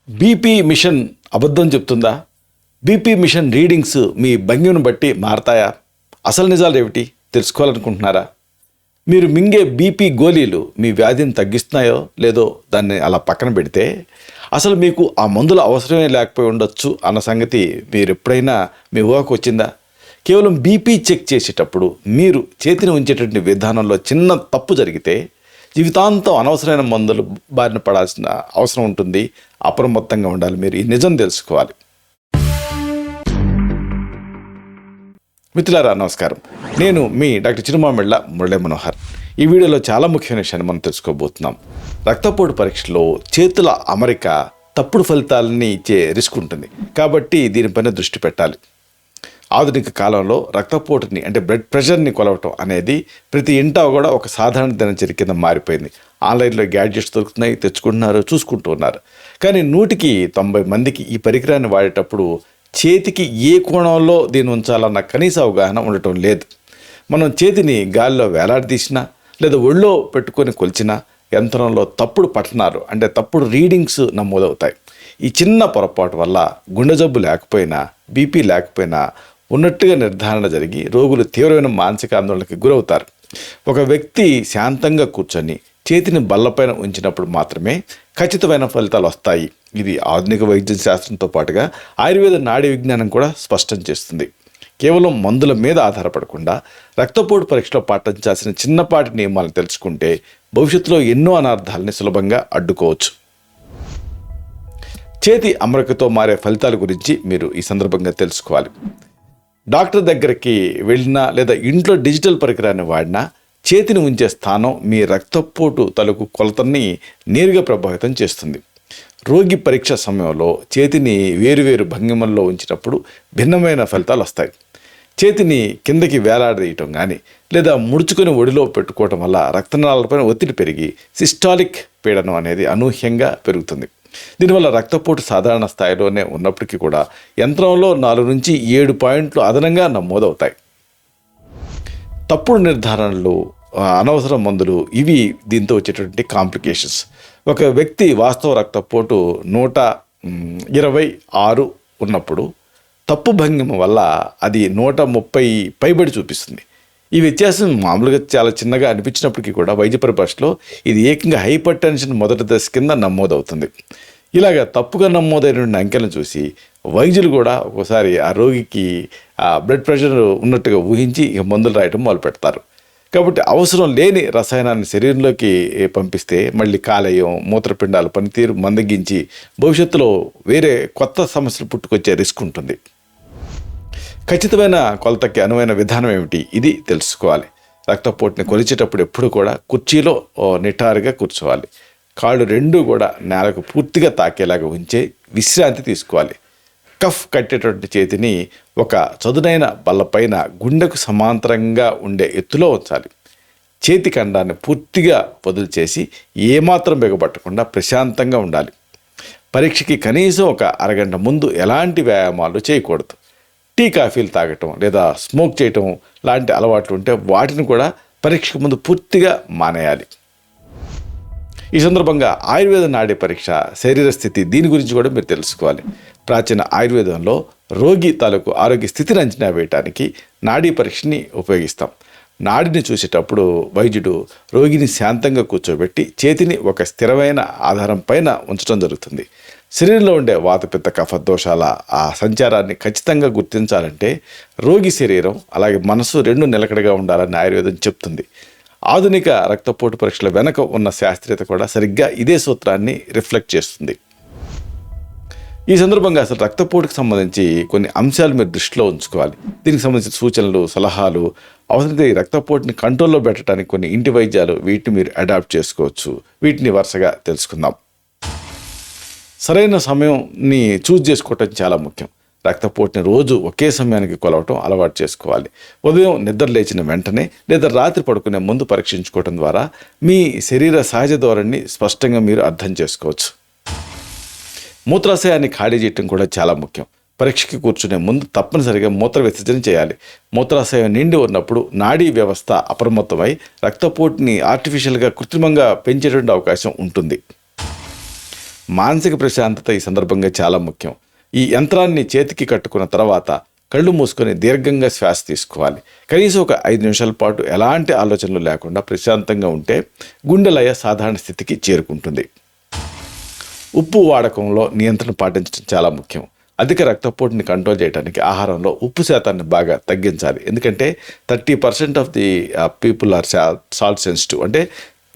BP machine అబద్ధం చెప్తుందా? BP machine readings మీ భంగిమను బట్టి మారతాయా? అసలు నిజాలు ఏమిటి తెలుసుకోవాలనుకుంటున్నారా? మీరు మింగే బీపీ గోళీలు మీ వ్యాధిని తగ్గిస్తున్నాయో లేదో దాన్ని అలా పక్కన పెడితే అసలు మీకు ఆ మందుల అవసరమే లేకపోయి ఉండొచ్చు అన్న సంగతి మీరు ఎప్పుడైనా మీ ఊహకు వచ్చిందా? కేవలం బీపీ చెక్ చేసేటప్పుడు మీరు చేతిని ఉంచేటువంటి విధానంలో చిన్న తప్పు జరిగితే జీవితాంతం అనవసరమైన మందులు బారిన పడాల్సిన అవసరం ఉంటుంది. అప్రమత్తంగా ఉండాలి. మీరు ఈ నిజం తెలుసుకోవాలి. మిత్రులారా నమస్కారం. నేను మీ డాక్టర్ చిరుమామిళ్ళ మురళీ మనోహర్. ఈ వీడియోలో చాలా ముఖ్యమైన విషయాన్ని మనం తెలుసుకోబోతున్నాం. రక్తపోటు పరీక్షలో చేతుల అమరిక తప్పుడు ఫలితాలని ఇచ్చే రిస్క్ ఉంటుంది. కాబట్టి దీనిపైన దృష్టి పెట్టాలి. ఆధునిక కాలంలో రక్తపోటుని అంటే బ్లడ్ ప్రెషర్ని కొలవటం అనేది ప్రతి ఇంటా కూడా ఒక సాధారణ దినచర్య కింద మారిపోయింది. ఆన్లైన్లో గ్యాడ్జెట్స్ దొరుకుతున్నాయి, తెచ్చుకుంటున్నారు, చూసుకుంటూ ఉన్నారు. కానీ 100కి 90 మందికి ఈ పరికరాన్ని వాడేటప్పుడు చేతికి ఏ కోణంలో దీన్ని ఉంచాలన్న కనీస అవగాహన ఉండటం లేదు. మనం చేతిని గాలిలో వేలాడదీసినా లేదా ఒళ్ళో పెట్టుకొని కొలిచినా యంత్రంలో తప్పుడు పఠనాలు అంటే తప్పుడు రీడింగ్స్ నమోదవుతాయి. ఈ చిన్న పొరపాటు వల్ల గుండె జబ్బు లేకపోయినా బీపీ లేకపోయినా ఉన్నట్టుగా నిర్ధారణ జరిగి రోగులు తీవ్రమైన మానసిక ఆందోళనకి గురవుతారు. ఒక వ్యక్తి శాంతంగా కూర్చొని చేతిని బల్లపైన ఉంచినప్పుడు మాత్రమే ఖచ్చితమైన ఫలితాలు వస్తాయి. ఇది ఆధునిక వైద్య శాస్త్రంతో పాటుగా ఆయుర్వేద నాడీ విజ్ఞానం కూడా స్పష్టం చేస్తుంది. కేవలం మందుల మీద ఆధారపడకుండా రక్తపోటు పరీక్షలో పాటించాల్సిన చిన్నపాటి నియమాలను తెలుసుకుంటే భవిష్యత్తులో ఎన్నో అనార్థాలని సులభంగా అడ్డుకోవచ్చు. చేతి అమరికతో మారే ఫలితాల గురించి మీరు ఈ సందర్భంగా తెలుసుకోవాలి. డాక్టర్ దగ్గరికి వెళ్ళినా లేదా ఇంట్లో డిజిటల్ పరికరాన్ని వాడినా చేతిని ఉంచే స్థానం మీ రక్తపోటు తలుకు కొలతని నేరుగా ప్రభావితం చేస్తుంది. రోగి పరీక్ష సమయంలో చేతిని వేరువేరు భంగిమల్లో ఉంచినప్పుడు భిన్నమైన ఫలితాలు వస్తాయి. చేతిని కిందకి వేలాడదీయటం కానీ లేదా ముడుచుకొని ఒడిలో పెట్టుకోవటం వల్ల రక్తనాళాలపైన ఒత్తిడి పెరిగి సిస్టాలిక్ పీడనం అనేది అనూహ్యంగా పెరుగుతుంది. దీనివల్ల రక్తపోటు సాధారణ స్థాయిలోనే ఉన్నప్పటికీ కూడా యంత్రంలో 4 నుంచి 7 పాయింట్లు అదనంగా నమోదవుతాయి. తప్పుడు నిర్ధారణలు, అనవసర మందులు ఇవి దీంతో వచ్చేటువంటి కాంప్లికేషన్స్. ఒక వ్యక్తి వాస్తవ రక్తపోటు 126 ఉన్నప్పుడు తప్పు భంగిమ వల్ల అది 130 పైబడి చూపిస్తుంది. ఈ వ్యత్యాసం మామూలుగా చాలా చిన్నగా అనిపించినప్పటికీ కూడా వైద్య పరిభాషలో ఇది ఏకంగా హైపర్ టెన్షన్ మొదటి దశ కింద నమోదవుతుంది. ఇలాగ తప్పుగా నమోదైన అంకెలను చూసి వైద్యులు కూడా ఒక్కోసారి ఆ రోగికి ఆ బ్లడ్ ప్రెషర్ ఉన్నట్టుగా ఊహించి ఇక మందులు రాయటం మొదలు పెడతారు. కాబట్టి అవసరం లేని రసాయనాన్ని శరీరంలోకి పంపిస్తే మళ్ళీ కాలేయం, మూత్రపిండాల పనితీరు మందగించి భవిష్యత్తులో వేరే కొత్త సమస్యలు పుట్టుకొచ్చే రిస్క్ ఉంటుంది. ఖచ్చితమైన కొలతకి అనువైన విధానం ఏమిటి? ఇది తెలుసుకోవాలి. రక్తపోటుని కొలిచేటప్పుడు ఎప్పుడు కూడా కుర్చీలో నిటారుగా కూర్చోవాలి. కాళ్ళు 2 కూడా నేలకు పూర్తిగా తాకేలాగా ఉంచే విశ్రాంతి తీసుకోవాలి. కఫ్ కట్టేటువంటి చేతిని ఒక చదునైన బల్లపైన గుండెకు సమాంతరంగా ఉండే ఎత్తులో ఉంచాలి. చేతి ఖండాన్ని పూర్తిగా వదులు చేసి ఏమాత్రం బిగబట్టకుండా ప్రశాంతంగా ఉండాలి. పరీక్షకి కనీసం ఒక అరగంట ముందు ఎలాంటి వ్యాయామాలు చేయకూడదు. టీ, కాఫీలు తాగటం లేదా స్మోక్ చేయటం లాంటి అలవాట్లు ఉంటే వాటిని కూడా పరీక్షకు ముందు పూర్తిగా మానేయాలి. ఈ సందర్భంగా ఆయుర్వేద నాడీ పరీక్ష, శరీర స్థితి దీని గురించి కూడా మీరు తెలుసుకోవాలి. ప్రాచీన ఆయుర్వేదంలో రోగి తాలూకు ఆరోగ్య స్థితిని అంచనా వేయటానికి నాడీ పరీక్షని ఉపయోగిస్తాం. నాడిని చూసేటప్పుడు వైద్యుడు రోగిని శాంతంగా కూర్చోబెట్టి చేతిని ఒక స్థిరమైన ఆధారం పైన ఉంచడం జరుగుతుంది. శరీరంలో ఉండే వాతపిత్త కఫ దోషాల ఆ సంచారాన్ని ఖచ్చితంగా గుర్తించాలంటే రోగి శరీరం అలాగే మనసు 2 నిలకడగా ఉండాలని ఆయుర్వేదం చెప్తుంది. ఆధునిక రక్తపోటు పరీక్షల వెనక ఉన్న శాస్త్రీయత కూడా సరిగ్గా ఇదే సూత్రాన్ని రిఫ్లెక్ట్ చేస్తుంది. ఈ సందర్భంగా అసలు రక్తపోటుకు సంబంధించి కొన్ని అంశాలు మీరు దృష్టిలో ఉంచుకోవాలి. దీనికి సంబంధించిన సూచనలు, సలహాలు, అవసరమైతే ఈ రక్తపోటుని కంట్రోల్లో పెట్టడానికి కొన్ని ఇంటి వైద్యాలు, వీటిని మీరు అడాప్ట్ చేసుకోవచ్చు. వీటిని వరుసగా తెలుసుకుందాం. సరైన సమయంని చూజ్ చేసుకోవటం చాలా ముఖ్యం. రక్తపోటుని రోజు ఒకే సమయానికి కొలవటం అలవాటు చేసుకోవాలి. ఉదయం నిద్ర లేచిన వెంటనే లేదా రాత్రి పడుకునే ముందు పరీక్షించుకోవటం ద్వారా మీ శరీర సహజ ధోరణిని స్పష్టంగా మీరు అర్థం చేసుకోవచ్చు. మూత్రాశయాన్ని ఖాళీ చేయటం కూడా చాలా ముఖ్యం. పరీక్షకి కూర్చునే ముందు తప్పనిసరిగా మూత్ర విసర్జన చేయాలి. మూత్రాశయం నిండి ఉన్నప్పుడు నాడీ వ్యవస్థ అప్రమత్తమై రక్తపోటుని ఆర్టిఫిషియల్గా కృత్రిమంగా పెంచేటువంటి అవకాశం ఉంటుంది. మానసిక ప్రశాంతత ఈ సందర్భంగా చాలా ముఖ్యం. ఈ యంత్రాన్ని చేతికి కట్టుకున్న తర్వాత కళ్ళు మూసుకొని దీర్ఘంగా శ్వాస తీసుకోవాలి. కనీసం ఒక 5 నిమిషాల పాటు ఎలాంటి ఆలోచనలు లేకుండా ప్రశాంతంగా ఉంటే గుండె లయ సాధారణ స్థితికి చేరుకుంటుంది. ఉప్పు వాడకంలో నియంత్రణ పాటించడం చాలా ముఖ్యం. అధిక రక్తపోటుని కంట్రోల్ చేయడానికి ఆహారంలో ఉప్పు శాతాన్ని బాగా తగ్గించాలి. ఎందుకంటే 30% of the people are salt sensitive. అంటే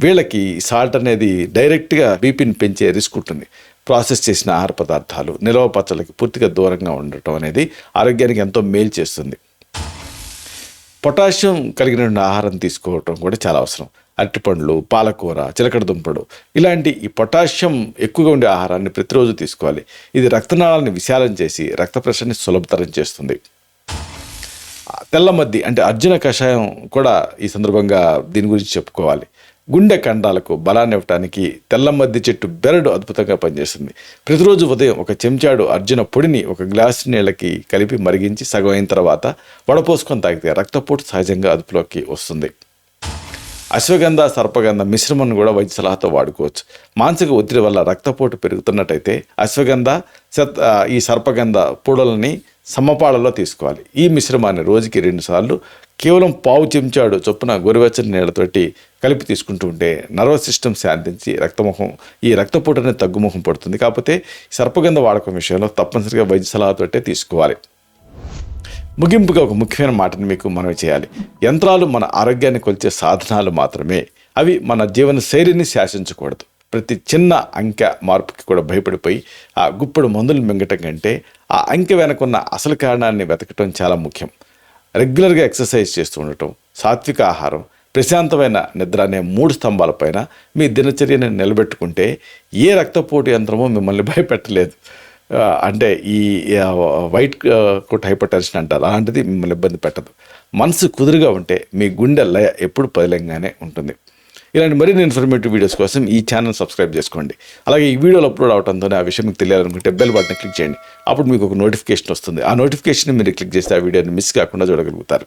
వీళ్ళకి సాల్ట్ అనేది డైరెక్ట్గా బీపీని పెంచే రిస్క్ ఉంటుంది. ప్రాసెస్ చేసిన ఆహార పదార్థాలు, నిల్వ పచ్చళ్ళకి పూర్తిగా దూరంగా ఉండటం అనేది ఆరోగ్యానికి ఎంతో మేలు చేస్తుంది. పొటాషియం కలిగిన ఆహారం తీసుకోవటం కూడా చాలా అవసరం. అరటిపండ్లు, పాలకూర, చిలకడ దుంపలు ఇలాంటి ఈ పొటాషియం ఎక్కువగా ఉండే ఆహారాన్ని ప్రతిరోజు తీసుకోవాలి. ఇది రక్తనాళాన్ని విశాలం చేసి రక్త ప్రసరణని సులభతరం చేస్తుంది. తెల్లమద్ది అంటే అర్జున కషాయం కూడా ఈ సందర్భంగా దీని గురించి చెప్పుకోవాలి. గుండె కండాలకు బలాన్ని ఇవ్వడానికి తెల్లమద్ది చెట్టు బెరడు అద్భుతంగా పనిచేస్తుంది. ప్రతిరోజు ఉదయం ఒక చెంచాడు అర్జున పొడిని ఒక గ్లాసు నీళ్ళకి కలిపి మరిగించి సగం అయిన తర్వాత వడపోసుకొని తాగితే రక్తపోటు సహజంగా అదుపులోకి వస్తుంది. అశ్వగంధ, సర్పగంధ మిశ్రమం కూడా వైద్య సలహాతో వాడుకోవచ్చు. మానసిక ఒత్తిడి వల్ల రక్తపోటు పెరుగుతున్నట్టయితే అశ్వగంధ, ఈ సర్పగంధ పొడులని సమపాళలో తీసుకోవాలి. ఈ మిశ్రమాన్ని రోజుకి 2 సార్లు కేవలం పావు చెంచాడు చొప్పున గోరువెచ్చని నీళ్ళతోటి కలిపి తీసుకుంటూ ఉంటే నర్వస్ సిస్టమ్ శాంతించి ఈ రక్తపోటు అనేది తగ్గుముఖం పడుతుంది. కాకపోతే సర్పగంధ వాడకం విషయంలో తప్పనిసరిగా వైద్య సలహాతోటే తీసుకోవాలి. ముగింపుగా ఒక ముఖ్యమైన మాటని మీకు మనవి చేయాలి. యంత్రాలు మన ఆరోగ్యాన్ని కొలిచే సాధనాలు మాత్రమే. అవి మన జీవన శైలిని శాసించకూడదు. ప్రతి చిన్న అంకె మార్పుకి కూడా భయపడిపోయి ఆ గుప్పెడు మందులు మింగటం కంటే ఆ అంకె వెనకున్న అసలు కారణాన్ని వెతకటం చాలా ముఖ్యం. రెగ్యులర్గా ఎక్సర్సైజ్ చేస్తూ ఉండటం, సాత్విక ఆహారం, ప్రశాంతమైన నిద్ర అనే 3 స్తంభాలపైన మీ దినచర్యను నిలబెట్టుకుంటే ఏ రక్తపోటు యంత్రమో మిమ్మల్ని భయపెట్టలేదు. అంటే ఈ వైట్ కోట్ హైపర్ టెన్షన్ అంటారు, అలాంటిది మిమ్మల్ని ఇబ్బంది పెట్టదు. మనసు కుదురుగా ఉంటే మీ గుండె లయ ఎప్పుడు పదిలంగానే ఉంటుంది. ఇలాంటి మరిన్ని ఇన్ఫర్మేటివ్ వీడియోస్ కోసం ఈ ఛానల్ సబ్స్క్రైబ్ చేసుకోండి. అలాగే ఈ వీడియోలు అప్లోడ్ అవడంతో ఆ విషయం మీకు తెలియాలనుకుంటే బెల్ బటన్ క్లిక్ చేయండి. అప్పుడు మీకు ఒక నోటిఫికేషన్ వస్తుంది. ఆ నోటిఫికేషన్ మీరు క్లిక్ చేస్తే ఆ వీడియోని మిస్ కాకుండా చూడగలుగుతారు.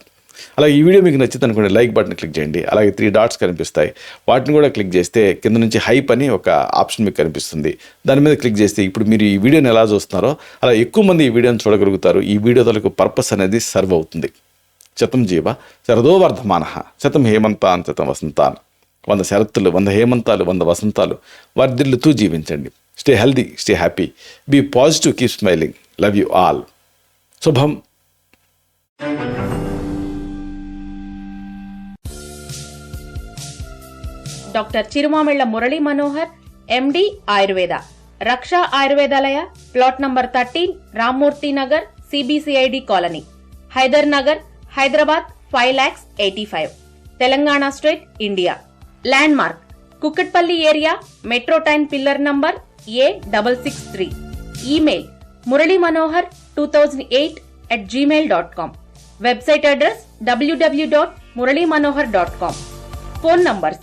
అలాగే ఈ వీడియో మీకు నచ్చితే అనుకోండి లైక్ బటన్ క్లిక్ చేయండి. అలాగే 3 డాట్స్ కనిపిస్తాయి, వాటిని కూడా క్లిక్ చేస్తే కింద నుంచి హైప్ అని ఒక ఆప్షన్ మీకు కనిపిస్తుంది. దాని మీద క్లిక్ చేస్తే ఇప్పుడు మీరు ఈ వీడియోని ఎలా చూస్తున్నారో అలా ఎక్కువ మంది ఈ వీడియోని చూడగలుగుతారు. ఈ వీడియో తలకు పర్పస్ అనేది సర్వ్ అవుతుంది. శతం జీవ శరదో వర్ధమానః, శతం హేమంతాన్ శతం వసంతాన్. 100 శరత్తులు, 100 హేమంతాలు, 100 వసంతాలు వర్ధిల్లుతూ జీవించండి. Stay healthy, stay happy, be positive, keep smiling. Love you all. శుభం. Doctor Chirumamilla Murali Manohar, MD, Ayurveda, Raksha Ayurvedalaya, plot number 13, Rammurthy Nagar, CBCID colony, Hyder Nagar, Hyderabad 5,85,000, Telangana state, India. Landmark Kukatpally area, metro train pillar number A663. Email muralymanohar2008@gmail.com. Website address www.muralymanohar.com. Phone numbers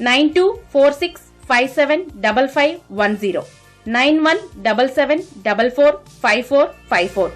9246575510, 9177445454.